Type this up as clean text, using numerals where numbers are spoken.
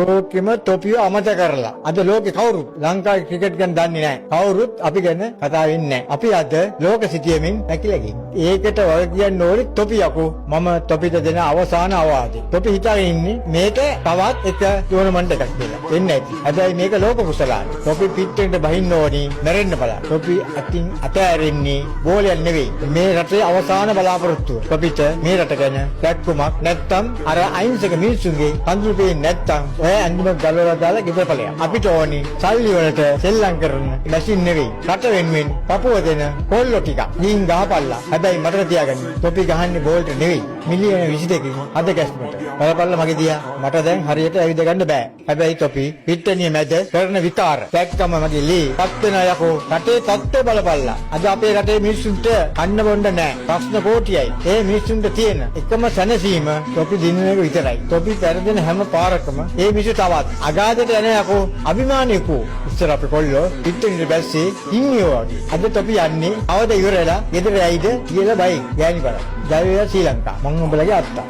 ලෝකෙම තොපිය අමතක කරලා අද ලෝකේ කවුරුත් ලංකාවේ ක්‍රිකට් ගැන දන්නේ නැහැ. කවුරුත් අපි ගැන කතා වෙන්නේ නැහැ. අපි අද ලෝක සිටියමින් පැකිලා ගිහින්. ඒකට වල කියන්න ඕනේ තොපි යකෝ. මම තොපිට දෙන අවසාන අවවාදේ. තොපි හිතාගෙන ඉන්නේ මේක තවත් එක ටූර්නමන්ට් එකක් කියලා. වෙන්නේ නැති. හැබැයි මේක ලෝක කුසලානේ. තොපි පිට්ටෙන්ට බහින්න ඕනි. මැරෙන්න බලන්න. තොපි අතින් අතෑරෙන්නේ බෝලයක් නෙවෙයි. මේ රටේ අවසාන බලාපොරොත්තුව. තොපිට මේ රට ගැන දැක්කුමක් නැත්තම් අර අයින්සක මිනිස්සුන්ගේ කඳුළු පේන්නේ නැත්තම් අන්තිම ගලවලා දාලා ගෙදර ඵලයක්. අපිට ඕනි සල්ලි වලට සෙල්ලම් කරන මැෂින් නෙවෙයි. රට වෙනුවෙන් පපුව දෙන කොල්ලෝ ටික. ගිහින් ගහපල්ලා. හැබැයි මතක තියාගන්න. තොපි ගහන්නේ බෝල්ට නෙවෙයි. මිලියන 22කින් අද කැස්මට. බලපල්ලා මගේ දිහා. මට දැන් හරියට ඇවිද ගන්න බෑ. හැබැයි තොපි පිට්ටනිය මැද කරන විකාර. දැක්කම මගේ ලී පත් වෙන යකෝ. රටේ තත්ත්වය බලපල්ලා. අද අපේ රටේ මිනිස්සුන්ට කන්න බොන්න නැහැ. ප්‍රශ්න කෝටියයි. ඒ මිනිස්සුන්ට තියෙන එකම සැනසීම තොපි දිනන එක විතරයි. තොපි පෙරදෙන හැම පාරකම ඒ මිනිස්සු තවත් අගාධයට යන යකෝ අභිමානියකෝ. ඉස්සර අපේ කොල්ලෝ පිට්ටනිය බැස්සේ හිමියෝ වගේ. අද තොපි යන්නේ අවද ඉවරලා ගෙදර ඇයිද කියලා බයි. ගෑණි බලන්න. ජය වේවා ශ්‍රී ලංකා. මම උඹලගේ අත්තා.